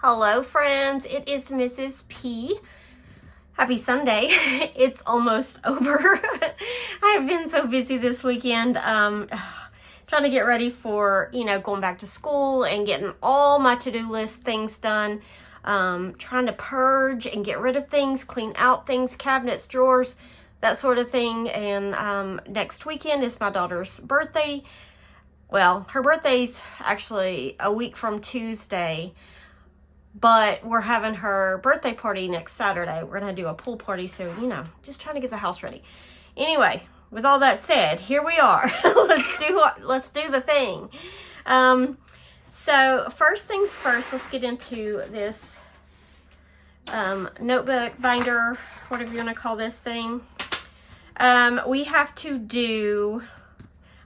Hello friends, it is Mrs. P. Happy Sunday. It's almost over. I have been so busy this weekend trying to get ready for, going back to school and getting all my to-do list things done. Trying to purge and get rid of things, clean out things, cabinets, drawers, that sort of thing. And next weekend is my daughter's birthday. Well, her birthday's actually a week from Tuesday, but we're having her birthday party next Saturday. We're going to do a pool party, so, just trying to get the house ready. Anyway, with all that said, here we are. Let's do the thing. So first things first, let's get into this notebook binder, whatever you want to call this thing. We have to do,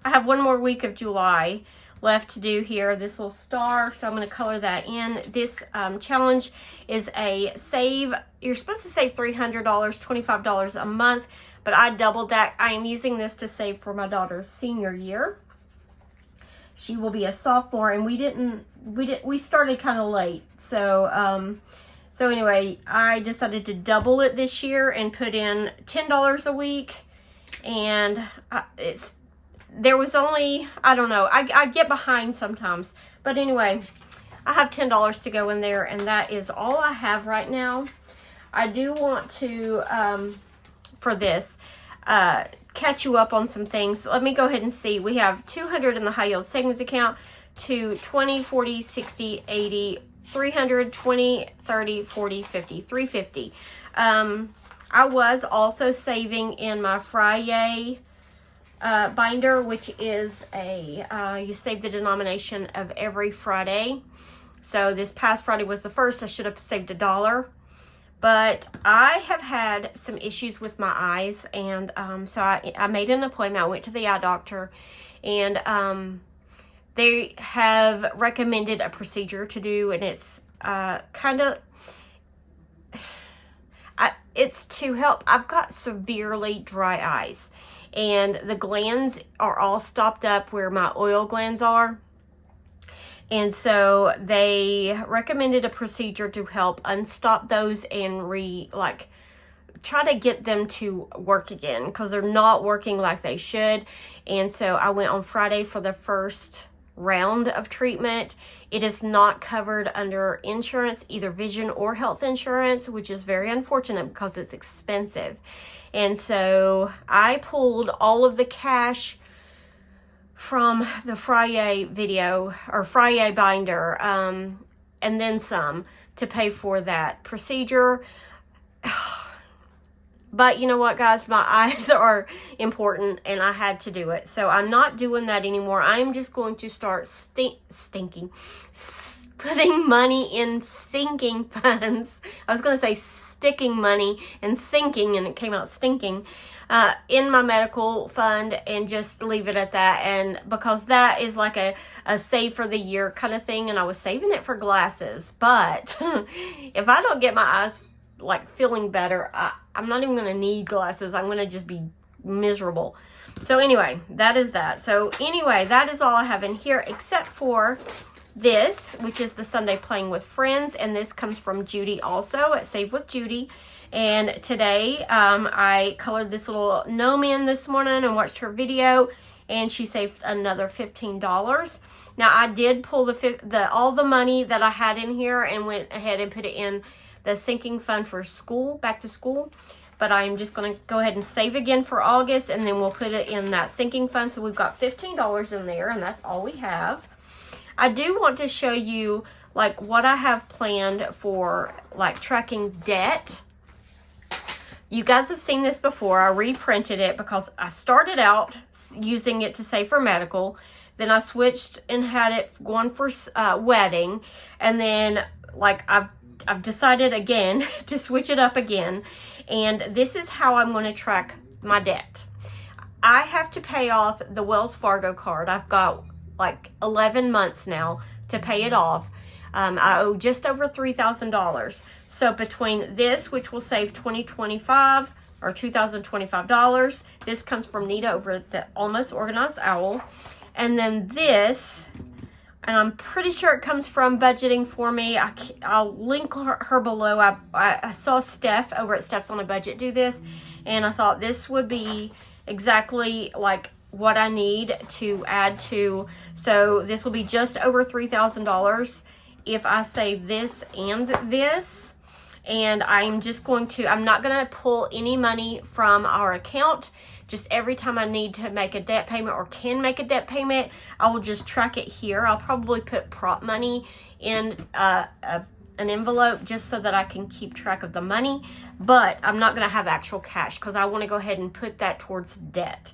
I have one more week of July left to do here, this little star, so I'm going to color that in. This challenge is a save. You're supposed to save $300, $25 a month, but I doubled that. I am using this to save for my daughter's senior year. She will be a sophomore, and we started kind of late, so anyway, I decided to double it this year and put in $10 a week, and there was only, I don't know, I get behind sometimes, but anyway, I have $10 to go in there, and that is all I have right now. I do want to, for this, catch you up on some things. Let me go ahead and see. We have 200 in the high yield savings account, to 20, 40, 60, 80, 300, 20, 30, 40, 50, 350. I was also saving in my Friday binder, which is you save the denomination of every Friday. So this past Friday was the first. I should have saved $1, but I have had some issues with my eyes, and so I made an appointment. I went to the eye doctor, and they have recommended a procedure to do, and it's it's to help. I've got severely dry eyes, and the glands are all stopped up where my oil glands are. And so they recommended a procedure to help unstop those and try to get them to work again, because they're not working like they should. And so I went on Friday for the first round of treatment. It is not covered under insurance, either vision or health insurance, which is very unfortunate because it's expensive. And so I pulled all of the cash from the Friday video or Friday binder, and then some to pay for that procedure. But you know what, guys, my eyes are important, and I had to do it. So I'm not doing that anymore. I'm just going to start putting money in sinking funds. I was going to say sticking money and sinking, and it came out stinking, in my medical fund, and just leave it at that. And because that is like a save for the year kind of thing, and I was saving it for glasses. But if I don't get my eyes feeling better, I'm not even going to need glasses. I'm going to just be miserable. So anyway, that is that. So anyway, that is all I have in here, except for this, which is the Sunday Playing with Friends, and this comes from Judy also at Save with Judy. And today I colored this little gnome in this morning and watched her video, and she saved another $15. Now I did pull all the money that I had in here and went ahead and put it in the sinking fund for school, back to school. But I'm just going to go ahead and save again for August, and then we'll put it in that sinking fund. So we've got $15 in there, and that's all we have. I do want to show you what I have planned for tracking debt. You guys have seen this before. I reprinted it because I started out using it to save for medical. Then I switched and had it going for wedding. And then I've decided again to switch it up again. And this is how I'm going to track my debt. I have to pay off the Wells Fargo card. I've got 11 months now to pay it off. I owe just over $3,000. So between this, which will save $2,025, this comes from Nita over at the Almost Organized Owl. And then this, and I'm pretty sure it comes from Budgeting For Me. I'll link her below. I saw Steph over at Steph's on a Budget do this, and I thought this would be exactly like what I need to add to. So this will be just over $3,000 if I save this and this. And I'm not going to pull any money from our account. Just every time I need to make a debt payment or can make a debt payment, I will just track it here. I'll probably put prop money in an envelope just so that I can keep track of the money. But I'm not going to have actual cash because I want to go ahead and put that towards debt.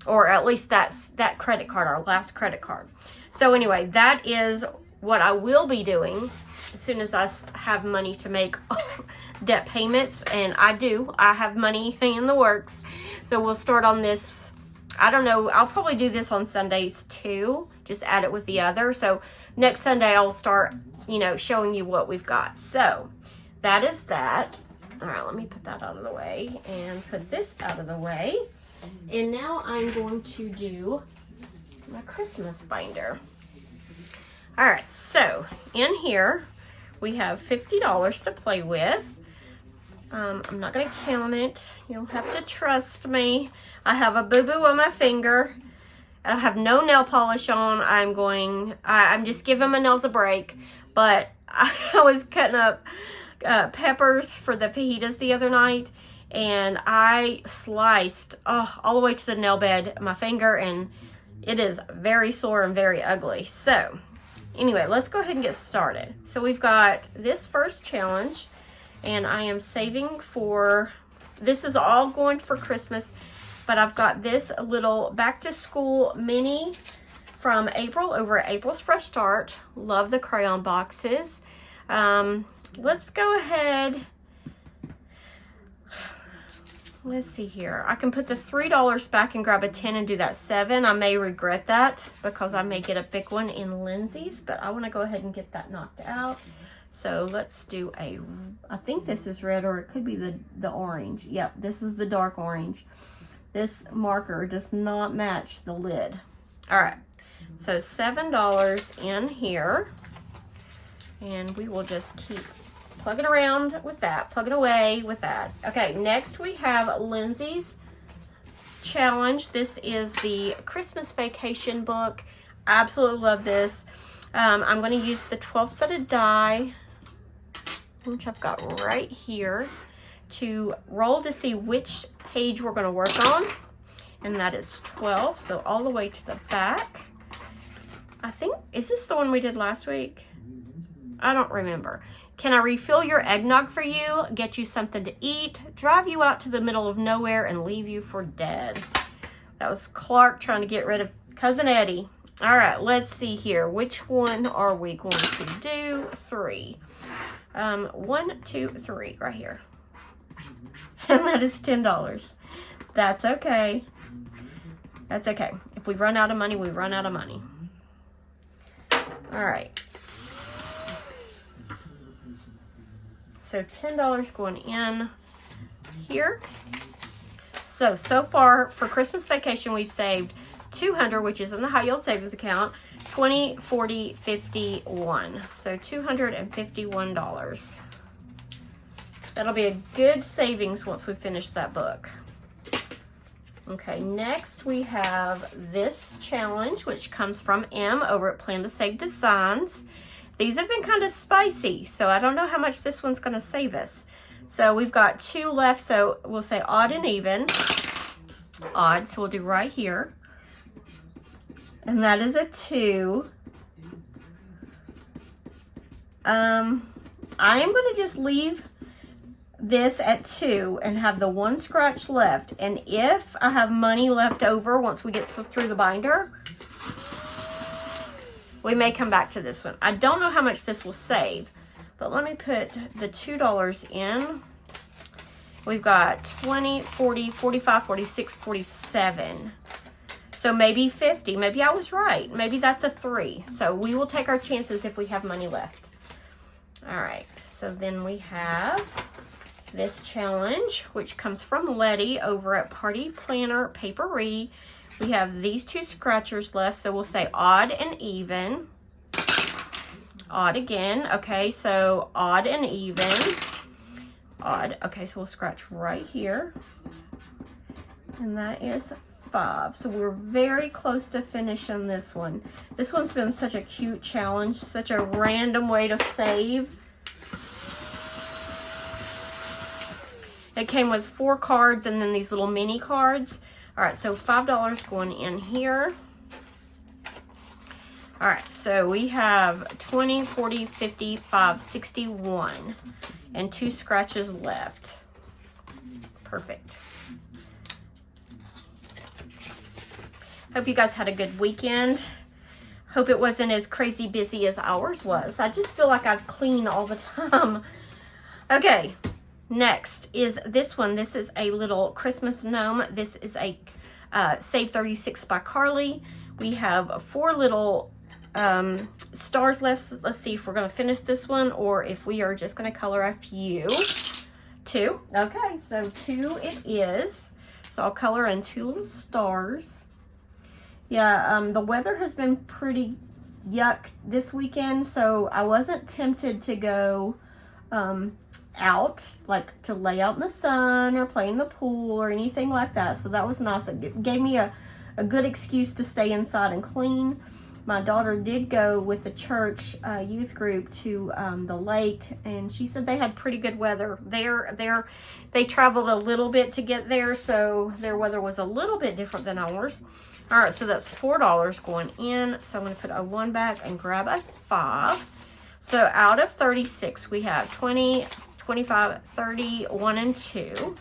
Or at least that's that credit card, our last credit card. So anyway, that is what I will be doing as soon as I have money to make debt payments. And I have money in the works. So we'll start on this. I don't know, I'll probably do this on Sundays too. Just add it with the other. So next Sunday I'll start, showing you what we've got. So that is that. All right, let me put that out of the way and put this out of the way. And now I'm going to do my Christmas binder. All right, so in here we have $50 to play with. I'm not going to count it. You'll have to trust me. I have a boo-boo on my finger. I have no nail polish on. I'm just giving my nails a break. But I was cutting up peppers for the fajitas the other night. And I sliced all the way to the nail bed my finger. And it is very sore and very ugly. So anyway, let's go ahead and get started. So we've got this first challenge. And I am saving this is all going for Christmas, but I've got this little back to school mini from April over at April's Fresh Start. Love the crayon boxes. Let's go ahead. Let's see here. I can put the $3 back and grab a 10 and do that 7. I may regret that because I may get a big one in Lindsay's, but I want to go ahead and get that knocked out. So let's do I think this is red, or it could be the orange. Yep, this is the dark orange. This marker does not match the lid. All right, so $7 in here. And we will just keep plugging around with that, plugging away with that. Okay, next we have Lindsay's challenge. This is the Christmas Vacation book. I absolutely love this. I'm going to use the 12-sided die, which I've got right here, to roll to see which page we're going to work on. And that is 12, so all the way to the back. I think, is this the one we did last week? I don't remember. Can I refill your eggnog for you, get you something to eat, drive you out to the middle of nowhere, and leave you for dead? That was Clark trying to get rid of Cousin Eddie. All right, let's see here. Which one are we going to do? 3. 1, 2, 3, right here. And that is $10. That's okay. That's okay. If we run out of money, we run out of money. All right. So $10 going in here. So far for Christmas Vacation, we've saved $200, which is in the high yield savings account, 20, 40, 51. So $251. That'll be a good savings once we finish that book. Okay, next we have this challenge, which comes from M over at Plan to Save Designs. These have been kind of spicy, so I don't know how much this one's going to save us. So we've got 2 left, so we'll say odd and even. Odd, so we'll do right here. And that is a 2. I am going to just leave this at 2 and have the 1 scratch left. And if I have money left over once we get through the binder, we may come back to this one. I don't know how much this will save, but let me put the $2 in. We've got 20, 40, 45, 46, 47. So maybe 50. Maybe I was right. Maybe that's a 3. So we will take our chances if we have money left. All right. So then we have this challenge, which comes from Letty over at Party Planner Papery. We have these 2 scratchers left. So we'll say odd and even. Odd again. Okay, so odd and even. Odd. Okay, so we'll scratch right here. And that is 5. So we're very close to finishing this one. This one's been such a cute challenge, such a random way to save. It came with 4 cards and then these little mini cards. All right, so $5 going in here. All right, so we have 20, 40, 55, 61, and 2 scratches left. Perfect. Hope you guys had a good weekend. Hope it wasn't as crazy busy as ours was. I just feel like I've cleaned all the time. Okay, next is this one. This is a little Christmas gnome. This is a Save 36 by Carly. We have 4 little stars left. Let's see if we're going to finish this one or if we are just going to color a few. 2. Okay, so 2 it is. So I'll color in 2 little stars. Yeah, the weather has been pretty yuck this weekend, so I wasn't tempted to go out, like to lay out in the sun or play in the pool or anything like that. So that was nice. It gave me a good excuse to stay inside and clean. My daughter did go with the church youth group to the lake, and she said they had pretty good weather. They traveled a little bit to get there, so their weather was a little bit different than ours. All right, so that's $4 going in. So I'm going to put a 1 back and grab a 5. So out of 36, we have 20, 25, 30, 1, and 2.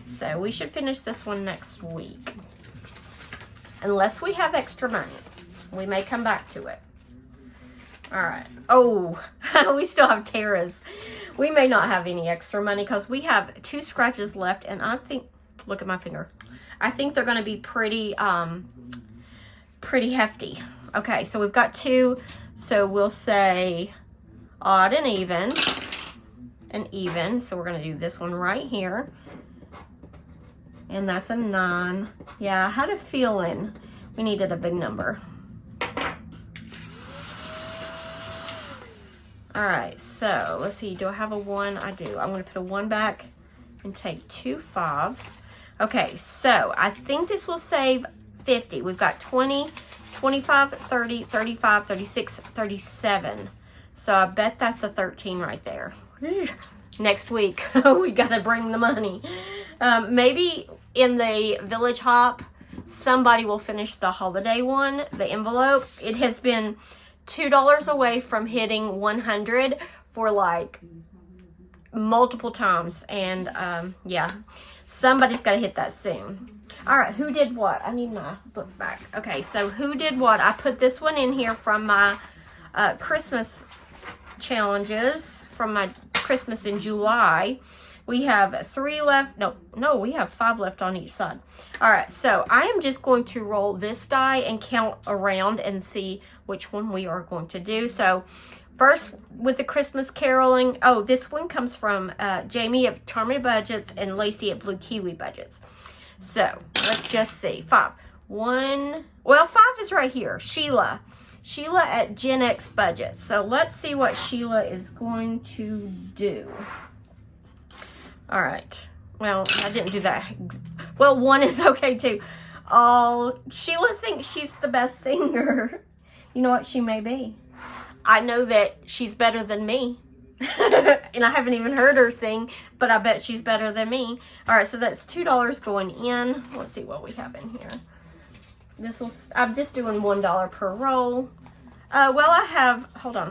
So we should finish this one next week. Unless we have extra money. We may come back to it. All right. Oh, we still have Tara's. We may not have any extra money because we have 2 scratches left. And I think, look at my finger. I think they're going to be pretty hefty. Okay, so we've got 2. So we'll say odd and even. And even. So we're going to do this one right here. And that's a 9. Yeah, I had a feeling we needed a big number. All right, so let's see. Do I have a 1? I do. I'm going to put a 1 back and take 2 5s. Okay, so I think this will save 50. We've got 20, 25, 30, 35, 36, 37. So I bet that's a 13 right there. Next week, we got to bring the money. Maybe in the Village Hop, somebody will finish the holiday one, the envelope. It has been $2 away from hitting 100 for like multiple times. And yeah, somebody's got to hit that soon. All right, who did what? I need my book back. Okay, so who did what? I put this one in here from my Christmas challenges, from my Christmas in July. We have 3 left. No, we have 5 left on each side. All right, so I am just going to roll this die and count around and see which one we are going to do. So first with the Christmas caroling. Oh, this one comes from Jamie at Charming Budgets and Lacey at Blue Kiwi Budgets. So let's just see. 5. 1. Well, 5 is right here. Sheila at Gen X Budgets. So let's see what Sheila is going to do. All right. Well, I didn't do that. Well, 1 is okay too. Oh, Sheila thinks she's the best singer. You know what? She may be. I know that she's better than me. And I haven't even heard her sing, but I bet she's better than me. All right, so that's $2 going in. Let's see what we have in here. I'm just doing $1 per roll. Well, I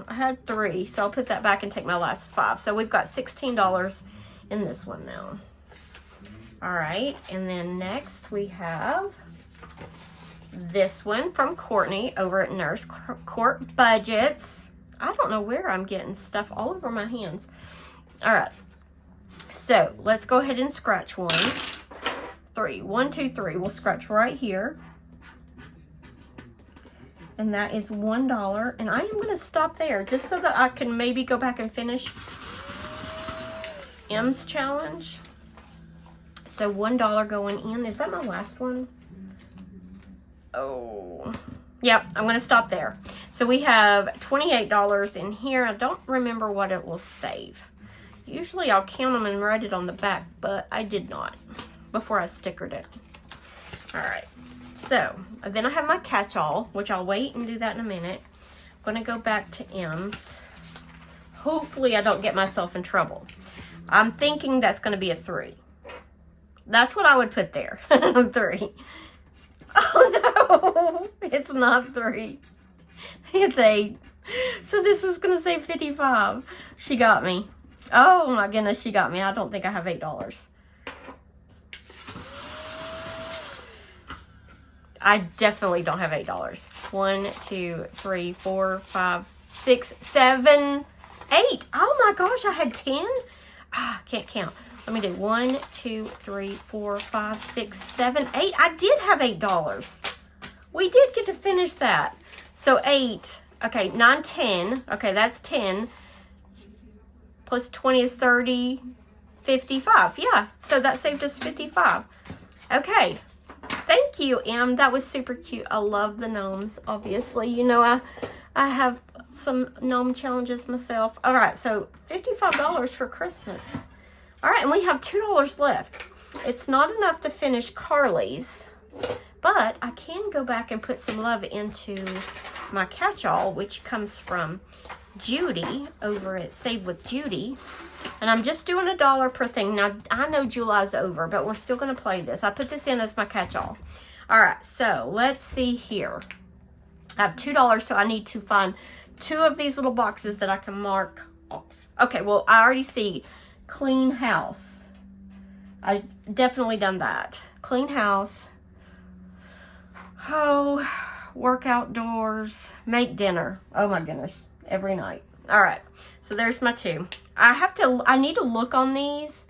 had 3, so I'll put that back and take my last 5. So we've got $16 in this one now. All right, and then next we have this one from Courtney over at Nurse Court Budgets. I don't know where I'm getting stuff all over my hands. All right, so let's go ahead and scratch one. 3. 1, 2, 3. We'll scratch right here. And that is $1. And I am going to stop there just so that I can maybe go back and finish M's challenge. So $1 going in. Is that my last one? Oh, yep. I'm going to stop there. So we have $28 in here. I don't remember what it will save. Usually I'll count them and write it on the back, but I did not before I stickered it. All right, so then I have my catch-all, which I'll wait and do that in a minute. I'm gonna go back to M's. Hopefully I don't get myself in trouble. I'm thinking that's gonna be a 3. That's what I would put there, 3. Oh no, it's not 3. It's 8. So this is gonna say 55. She got me. Oh my goodness, she got me. I don't think I have $8. I definitely don't have $8. 1, 2, 3, 4, 5, 6, 7, 8. Oh my gosh, I had 10? Ah, can't count. Let me do 1, 2, 3, 4, 5, 6, 7, 8. I did have $8. We did get to finish that. So 8. Okay, 9, 10. Okay, that's 10. Plus 20 is 30. 55. Yeah, so that saved us 55. Okay. Thank you, Em. That was super cute. I love the gnomes, obviously. You know, I have some gnome challenges myself. All right, so $55 for Christmas. All right, and we have $2 left. It's not enough to finish Carly's, but I can go back and put some love into my catch-all, which comes from Judy over at Save with Judy. And I'm just doing $1 per thing. Now, I know July's over, but we're still going to play this. I put this in as my catch-all. All right, so let's see here. I have $2, so I need to find 2 of these little boxes that I can mark off. Okay, well, I already see clean house. I definitely done that. Clean house. Oh, work outdoors. Make dinner. Oh my goodness. Every night. All right. So there's my 2. I need to look on these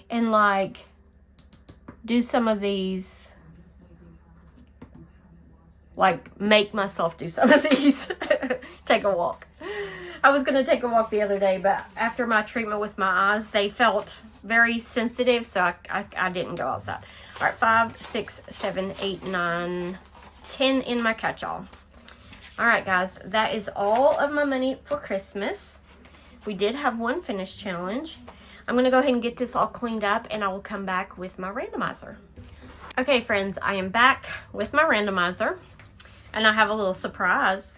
and like do some of these, like make myself do some of these. Take a walk. I was going to take a walk the other day, but after my treatment with my eyes, they felt very sensitive, so I didn't go outside. All right, 5, 6, 7, 8, 9, 10 in my catch-all. All right, guys, that is all of my money for Christmas. We did have one finished challenge. I'm going to go ahead and get this all cleaned up, and I will come back with my randomizer. Okay, friends, I am back with my randomizer, and I have a little surprise.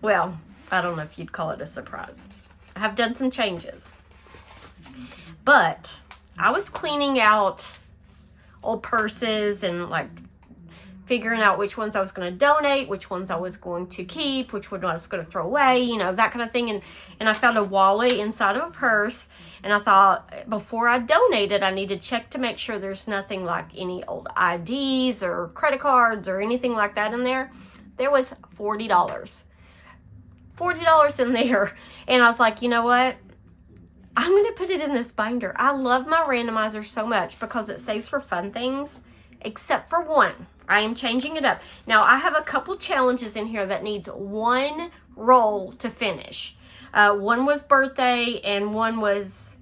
Well, I don't know if you'd call it a surprise. I have done some changes. But I was cleaning out old purses and like figuring out which ones I was going to donate, which ones I was going to keep, which one I was going to throw away, you know, that kind of thing. And I found a wallet inside of a purse. And I thought before I donate it, I need to check to make sure there's nothing like any old IDs or credit cards or anything like that in there. There was $40. $40 in there. And I was like, you know what? I'm going to put it in this binder. I love my randomizer so much because it saves for fun things, except for one. I am changing it up. Now, I have a couple challenges in here that needs 1 roll to finish. One was birthday and one was,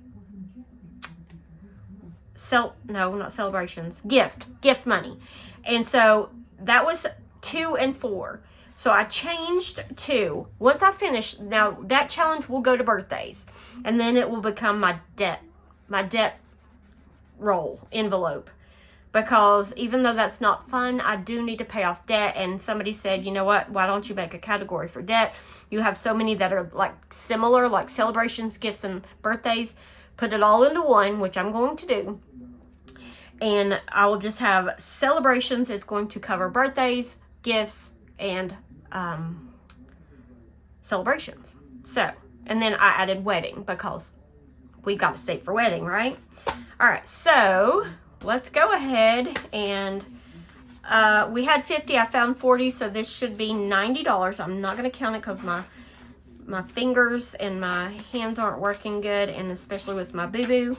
not celebrations, gift money. And so that was 2 and 4. So I changed 2. Once I finish, now that challenge will go to birthdays. And then it will become my debt roll envelope. Because even though that's not fun, I do need to pay off debt. And somebody said, you know what, why don't you make a category for debt? You have so many that are like similar, like celebrations, gifts, and birthdays. Put it all into one, which I'm going to do. And I will just have celebrations. It's going to cover birthdays, gifts, and celebrations. So, and then I added wedding because we got to save for wedding, right? All right, so let's go ahead and we had 50. I found 40, so this should be $90. I'm not going to count it because my fingers and my hands aren't working good, and especially with my boo-boo.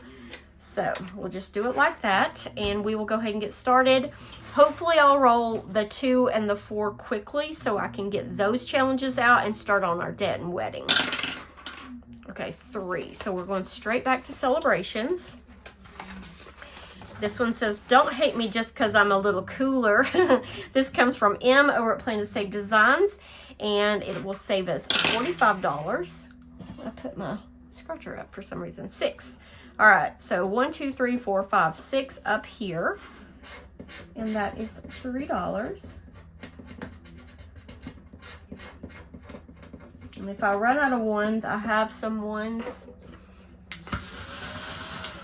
So we'll just do it like that, and we will go ahead and get started. Hopefully I'll roll the 2 and the 4 quickly so I can get those challenges out and start on our debt and wedding. Okay, 3. So we're going straight back to celebrations. This one says, don't hate me just because I'm a little cooler. This comes from M over at Plan to Save Designs. and it will save us $45. I put my scratcher up for some reason. 6. All right, so 1, 2, 3, 4, 5, 6 up here, and that is $3. And if I run out of ones, I have some ones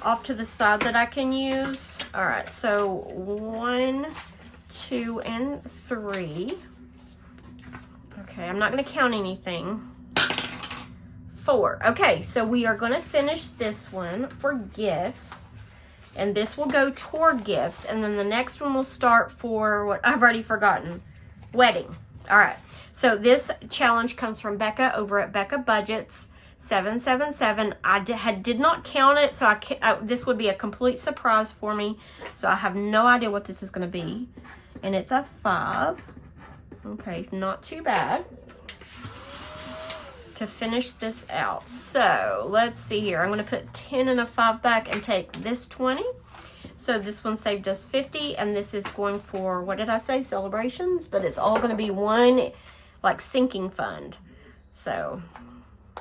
off to the side that I can use. All right, so 1, 2, and 3. Okay, I'm not going to count anything. 4. Okay, so we are going to finish this one for gifts, and this will go toward gifts, and then the next one will start for what I've already forgotten, wedding. All right, so this challenge comes from Becca over at Becca Budgets 777. I did not count it, so this would be a complete surprise for me, so I have no idea what this is going to be, and it's a 5. Okay, not too bad to finish this out. So let's see here. I'm going to put 10 and a 5 back and take this 20. So this one saved us 50, and this is going for, what did I say, celebrations? But it's all going to be one like sinking fund. So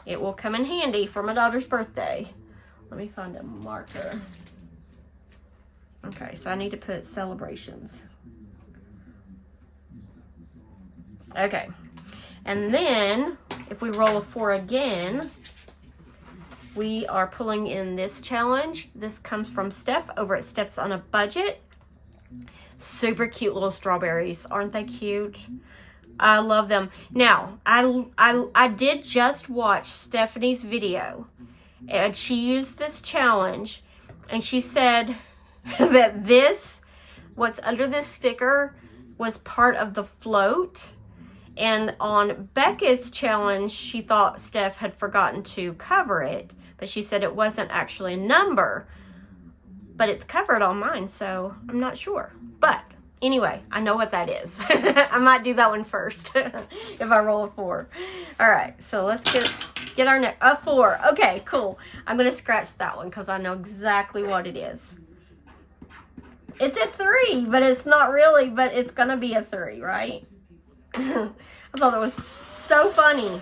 it will come in handy for my daughter's birthday. Let me find a marker. Okay, so I need to put celebrations. Okay, and then if we roll a 4 again, we are pulling in this challenge. This comes from Steph over at Steph's on a Budget. Super cute little strawberries. Aren't they cute? I love them. Now, I did just watch Stephanie's video, and she used this challenge, and she said that what's under this sticker was part of the float. And on Becca's challenge, she thought Steph had forgotten to cover it, but she said it wasn't actually a number, but it's covered on mine, so I'm not sure. But anyway, I know what that is. I might do that one first if I roll a 4. All right, so let's get our next, a 4. Okay, cool. I'm going to scratch that one because I know exactly what it is. It's a 3, but it's not really, but it's going to be a 3, right? I thought it was so funny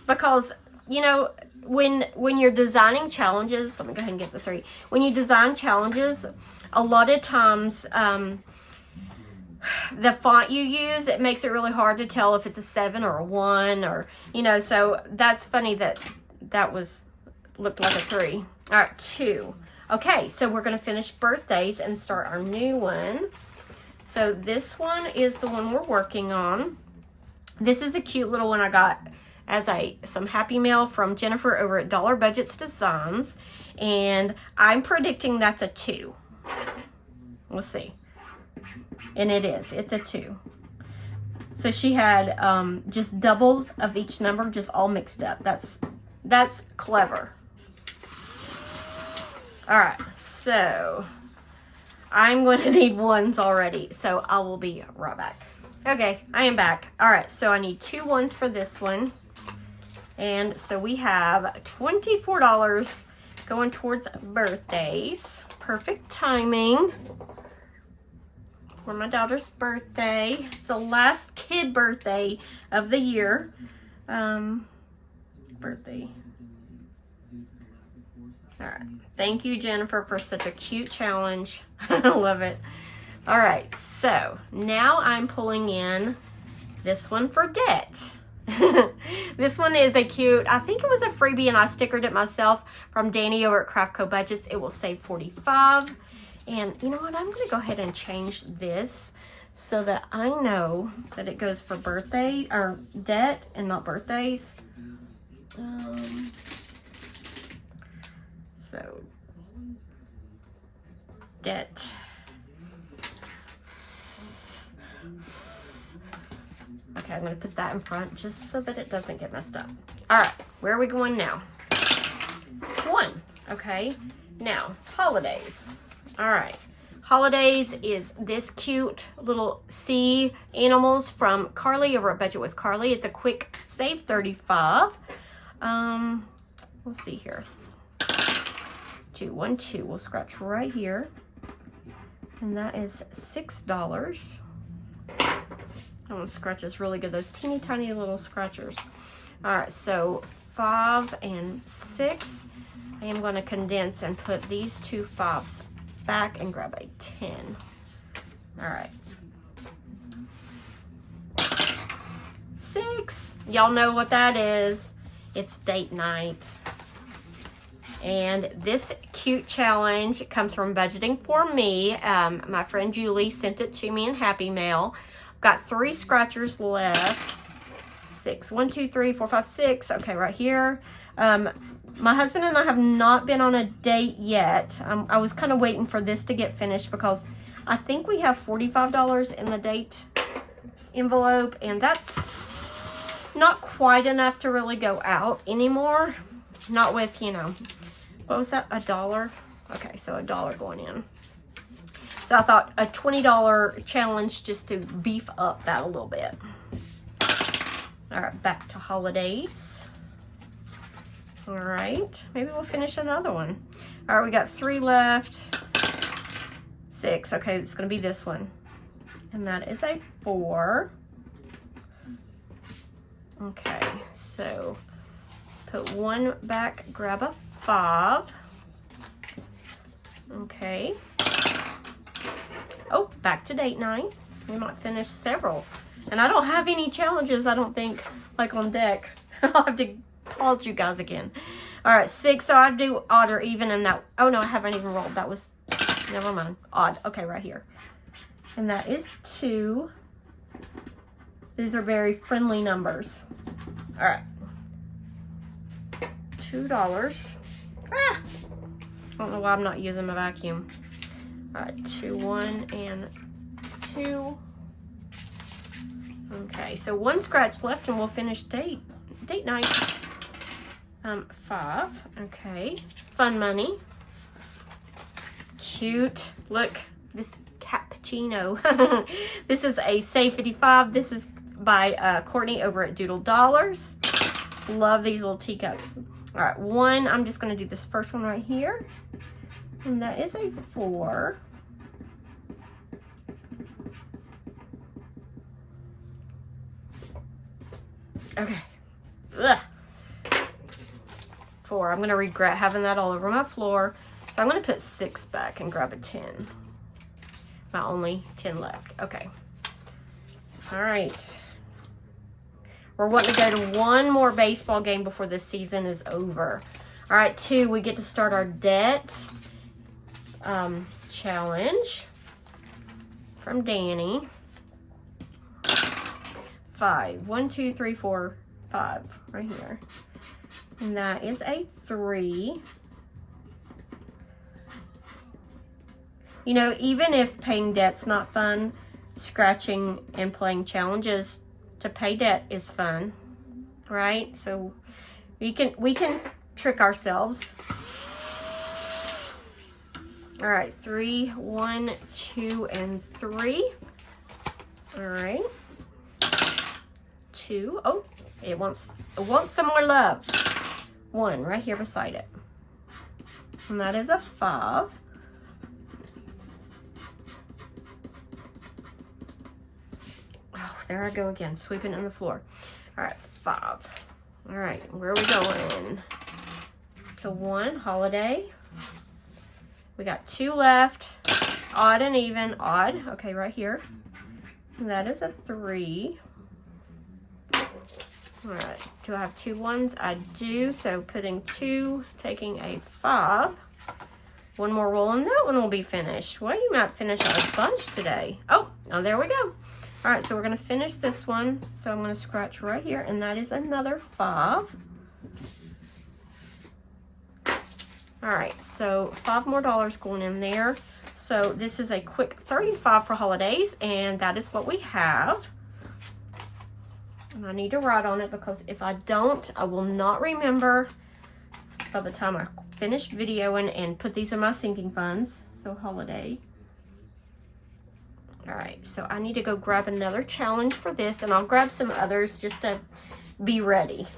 because, you know, when you're designing challenges, let me go ahead and get the 3. When you design challenges, a lot of times the font you use, it makes it really hard to tell if it's a 7 or a 1, or, you know, so that's funny that looked like a 3. All right, 2. Okay, so we're going to finish birthdays and start our new one. So this one is the one we're working on. This is a cute little one I got as some happy mail from Jennifer over at Dollar Budgets Designs, and I'm predicting that's a 2. We'll see. And it's a 2. So she had just doubles of each number, just all mixed up. That's clever. All right, so I'm going to need ones already, so I will be right back. Okay, I am back. All right, so I need 2 ones for this one. And so we have $24 going towards birthdays. Perfect timing for my daughter's birthday. It's the last kid birthday of the year. Birthday. All right. Thank you, Jennifer, for such a cute challenge. I love it. All right, so now I'm pulling in this one for debt. This one is a cute, I think it was a freebie, and I stickered it myself from Danny over at Craftco Budgets. It will save $45. And you know what? I'm going to go ahead and change this so that I know that it goes for birthday or debt and not birthdays. So debt. Okay, I'm going to put that in front just so that it doesn't get messed up. All right, where are we going now? 1. Okay, now holidays. All right, holidays is this cute little sea animals from Carly over at Budget with Carly. It's a quick save, 35. Let's see here. 2, 1, 2. We'll scratch right here, and that is $6. That one scratches really good. Those teeny tiny little scratchers. All right, so 5 and 6. I am going to condense and put these 2 5s back and grab a 10. All right. 6. Y'all know what that is. It's date night. And this cute challenge comes from Budgeting for Me. My friend Julie sent it to me in Happy Mail. Got 3 scratchers left. 6. 1, 2, 3, 4, 5, 6. Okay, right here. My husband and I have not been on a date yet. I was kind of waiting for this to get finished because I think we have $45 in the date envelope, and that's not quite enough to really go out anymore. Not with, you know, what was that, $1? Okay, so $1 going in. So I thought a $20 challenge just to beef up that a little bit. All right, back to holidays. All right, maybe we'll finish another one. All right, we got 3 left. 6, okay, it's gonna be this one. And that is a 4. Okay, so put 1 back, grab a 5. Okay. Oh, back to date night. We might finish several. And I don't have any challenges, I don't think, like on deck. I'll have to call you guys again. All right, 6, so I do odd or even in that. Oh no, I haven't even rolled. That was, never mind. Odd, okay, right here. And that is 2. These are very friendly numbers. All right. $2. Ah! I don't know why I'm not using my vacuum. All right, 2, 1, and 2. Okay, so 1 scratch left and we'll finish date night. 5, okay. Fun money. Cute. Look, this Catpuccino. This is a Save 55. This is by Courtney over at Doodle Dollars. Love these little teacups. All right, 1, I'm just gonna do this first one right here. And that is a 4. Okay. Ugh. 4. I'm gonna regret having that all over my floor. So I'm gonna put 6 back and grab a 10. My only 10 left. Okay. All right. We're wanting to go to 1 more baseball game before this season is over. All right, 2, we get to start our debt challenge from Danny. 5. 1, 2, 3, 4, 5 right here. And that is a 3. You know, even if paying debt's not fun, scratching and playing challenges to pay debt is fun, right? So we can trick ourselves. All right, 3, 1, 2, and 3. All right. 2. Oh, it wants some more love. 1 right here beside it. And that is a 5. Oh, there I go again, sweeping in the floor. All right, 5. All right, where are we going? To 1, holiday. We got 2 left. Odd and even. Odd, okay, right here. And that is a 3. All right, do I have 2 1s? I do, so putting 2, taking a 5. 1 more roll and that one will be finished. Well, you might finish a bunch today. Oh, there we go. All right, so we're gonna finish this one. So I'm gonna scratch right here, and that is another 5. All right, so $5 more going in there. So this is a quick 35 for holidays, and that is what we have. And I need to write on it because if I don't, I will not remember by the time I finish videoing and put these in my sinking funds. So holiday. All right, so I need to go grab another challenge for this, and I'll grab some others just to be ready.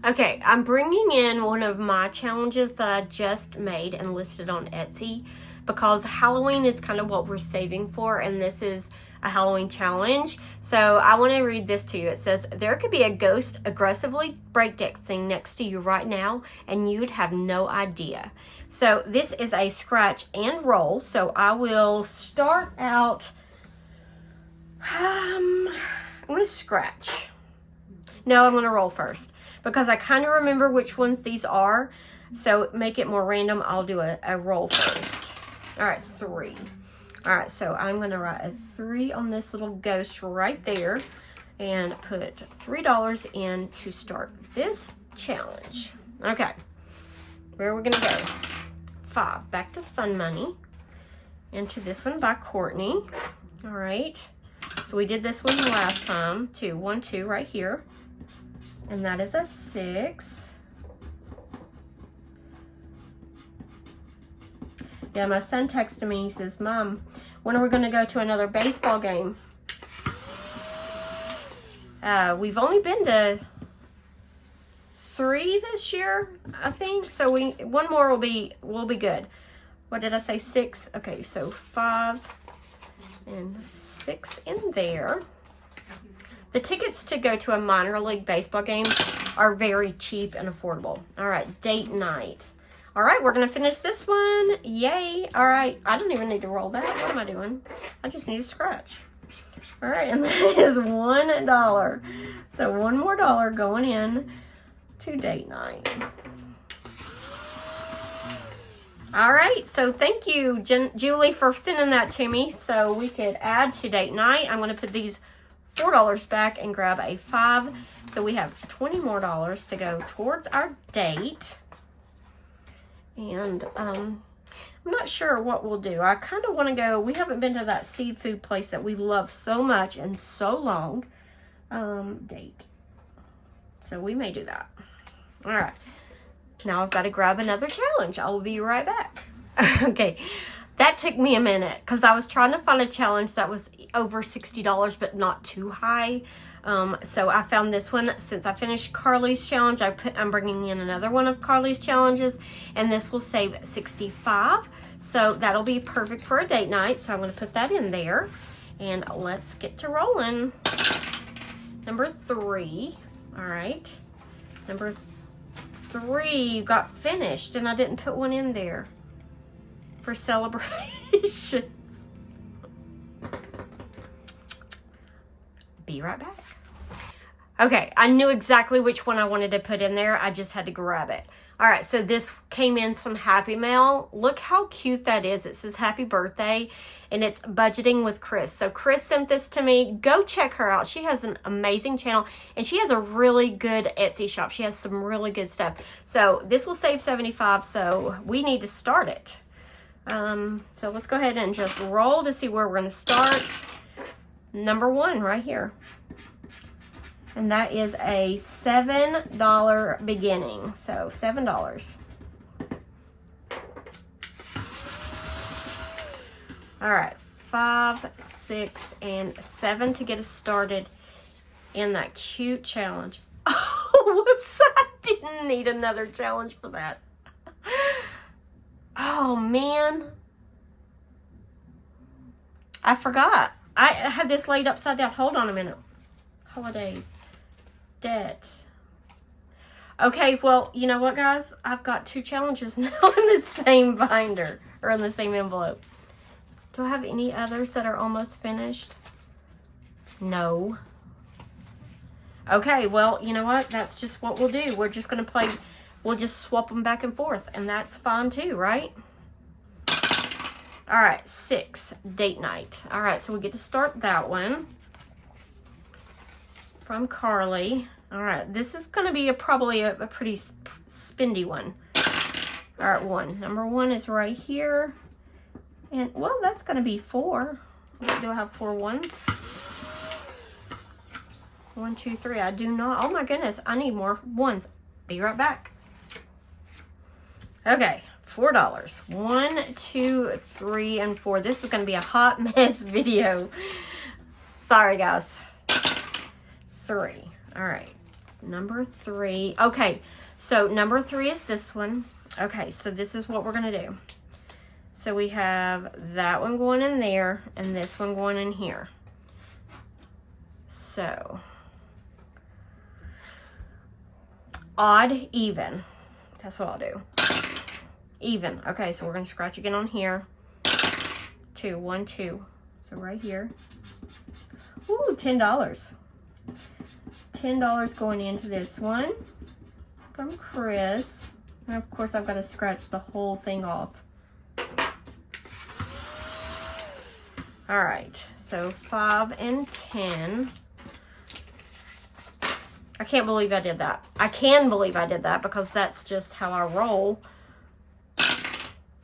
Okay, I'm bringing in one of my challenges that I just made and listed on Etsy because Halloween is kind of what we're saving for, and this is a Halloween challenge. So I want to read this to you. It says, there could be a ghost aggressively breakdancing next to you right now, and you'd have no idea. So this is a scratch and roll. So I will start out, I'm going to scratch. No, I'm going to roll first because I kind of remember which ones these are. So make it more random, I'll do a roll first. All right, 3. All right, so I'm going to write a 3 on this little ghost right there and put $3 in to start this challenge. Okay, where are we going to go? 5, back to Fun Money. Into this one by Courtney. All right, so we did this one last time, 2, 1, 2 right here. And that is a 6. Yeah, my son texted me, he says, Mom, when are we going to go to another baseball game? We've only been to 3 this year, I think. So one more will be good. What did I say, 6? Okay, so 5 and 6 in there. The tickets to go to a minor league baseball game are very cheap and affordable. All right, date night. All right, we're going to finish this one. Yay. All right, I don't even need to roll that. What am I doing? I just need to scratch. All right, and that is $1. So one more dollar going in to date night. All right, so thank you, Julie, for sending that to me so we could add to date night. I'm going to put these $4 back and grab a 5. So we have $20 more to go towards our date. And I'm not sure what we'll do. I kind of want to go, we haven't been to that seafood place that we love so much and so long. Date. So we may do that. All right. Now I've got to grab another challenge. I will be right back. Okay. That took me a minute because I was trying to find a challenge that was over $60 but not too high. So I found this one. Since I finished Carly's challenge, I'm bringing in another one of Carly's challenges, and this will save $65. So that'll be perfect for a date night. So I'm going to put that in there, and let's get to rolling. Number 3. All right. Number 3 got finished, and I didn't put one in there for celebrations. Be right back. Okay, I knew exactly which one I wanted to put in there. I just had to grab it. All right, so this came in some Happy Mail. Look how cute that is. It says happy birthday, and it's budgeting with Chris. So Chris sent this to me. Go check her out. She has an amazing channel, and she has a really good Etsy shop. She has some really good stuff. So this will save $75, so we need to start it. So let's go ahead and just roll to see where we're going to start. Number 1 right here. And that is a $7 beginning. So $7. All right, 5, 6, and 7 to get us started in that cute challenge. Oh, whoops, I didn't need another challenge for that. Oh, man. I forgot. I had this laid upside down. Hold on a minute. Holidays. Debt. Okay, well, you know what, guys? I've got 2 challenges now in the same binder. Or in the same envelope. Do I have any others that are almost finished? No. Okay, well, you know what? That's just what we'll do. We're just going to play. We'll just swap them back and forth. And that's fine too, right? All right, 6, date night. All right, so we get to start that one from Carly. All right, this is going to be probably a pretty spendy one. All right, 1. Number 1 is right here. And, well, that's going to be 4. Do I have 4 ones? 1, 2, 3. I do not. Oh, my goodness. I need more ones. Be right back. Okay. $4. 1, 2, 3, and 4. This is going to be a hot mess video. Sorry, guys. 3. All right. Number 3. Okay. So number 3 is this one. Okay. So this is what we're going to do. So we have that one going in there and this one going in here. so odd, even. That's what I'll do. Even. Okay, so we're going to scratch again on here. 2, 1, 2. So right here. Ooh, $10. $10 going into this one from Chris. And of course, I've got to scratch the whole thing off. All right, so 5 and 10. I can't believe I did that. I can believe I did that because that's just how I roll.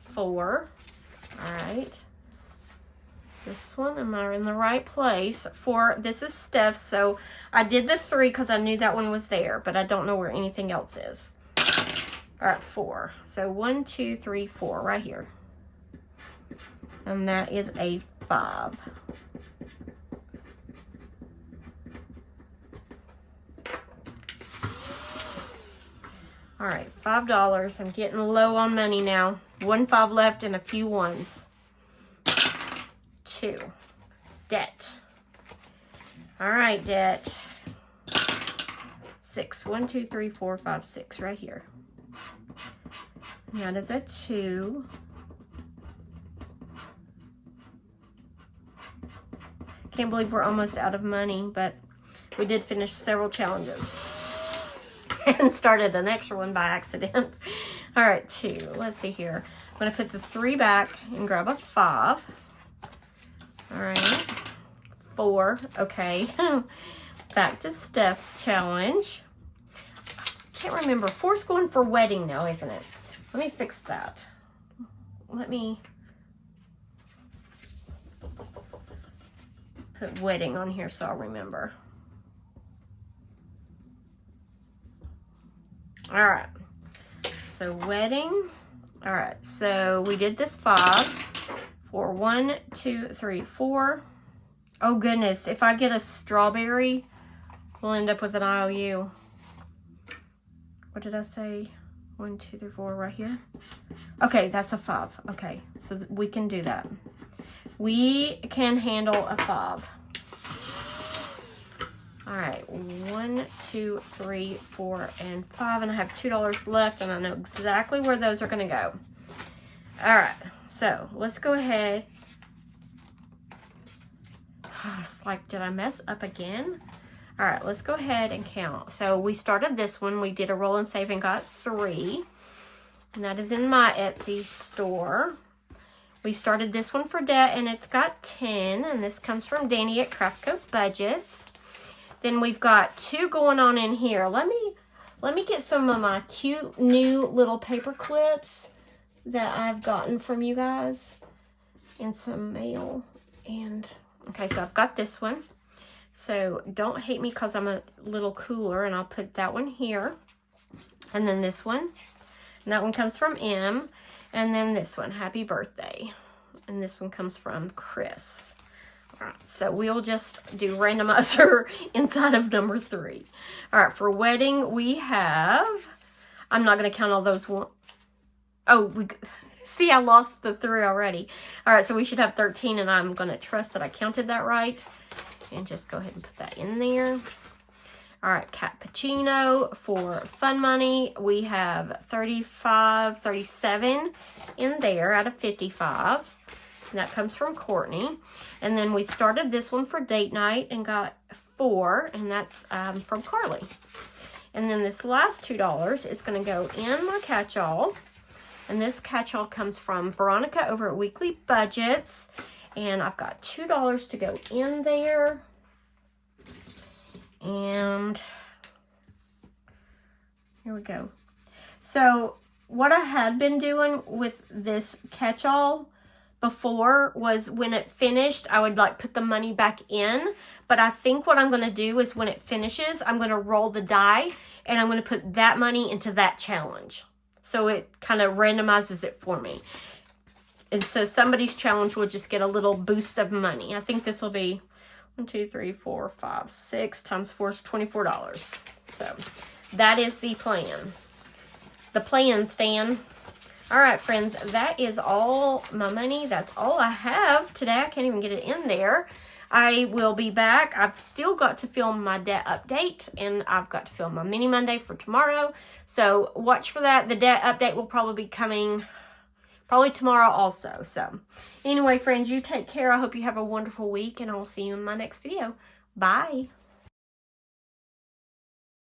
4. All right. This one, am I in the right place? 4, this is Steph's, so I did the 3 because I knew that one was there, but I don't know where anything else is. All right, 4. So 1, 2, 3, 4, right here. And that is a 5. All right, $5. I'm getting low on money now. 1 5 left and a few 1s. 2. Debt. All right, debt. 6. 1, 2, 3, 4, 5, 6 right here. That is a 2. Can't believe we're almost out of money, but we did finish several challenges. And started an extra one by accident. All right, 2. Let's see here. I'm going to put the 3 back and grab a 5. All right. 4. Okay. Back to Steph's challenge. Can't remember. 4's going for wedding now, isn't it? Let me fix that. Let me put wedding on here so I'll remember. All right, so wedding. All right, so we did this 5 for 1, 2, 3, 4. Oh goodness, if I get a strawberry, we'll end up with an IOU. What did I say? 1, 2, 3, 4 right here. Okay, that's a 5. Okay, so we can do that. We can handle a 5. All right, 1, 2, 3, 4, and 5, and I have $2 left, and I know exactly where those are going to go. All right, so let's go ahead. It's like, did I mess up again? All right, let's go ahead and count. So we started this one. We did a roll and save and got 3, and that is in my Etsy store. We started this one for debt, and it's got 10, and this comes from Danny at Craft Code Budgets. Then we've got 2 going on in here. Let me get some of my cute new little paper clips that I've gotten from you guys in some mail. And okay, so I've got this one. So don't hate me because I'm a little cooler, and I'll put that one here. And then this one. And that one comes from M. And then this one, happy birthday. And this one comes from Chris. All right, so we'll just do randomizer inside of number 3. All right, for wedding, we have, I'm not going to count all those. See, I lost the 3 already. All right, so we should have 13, and I'm going to trust that I counted that right. And just go ahead and put that in there. All right, Catpuccino for fun money. We have 37 in there out of 55. And that comes from Courtney. And then we started this one for date night and got 4, and that's from Carly. And then this last $2 is going to go in my catch-all. And this catch-all comes from Veronica over at Weekly Budgets. And I've got $2 to go in there. And here we go. So what I had been doing with this catch-all before was when it finished, I would like put the money back in. But I think what I'm going to do is when it finishes, I'm going to roll the die and I'm going to put that money into that challenge. So it kind of randomizes it for me. And so somebody's challenge will just get a little boost of money. I think this will be 1, 2, 3, 4, 5, 6 times 4 is $24. So that is the plan. The plan, Stan. All right, friends, that is all my money. That's all I have today. I can't even get it in there. I will be back. I've still got to film my debt update, and I've got to film my Mini Monday for tomorrow. So watch for that. The debt update will probably be coming probably tomorrow also. So anyway, friends, you take care. I hope you have a wonderful week, and I'll see you in my next video. Bye.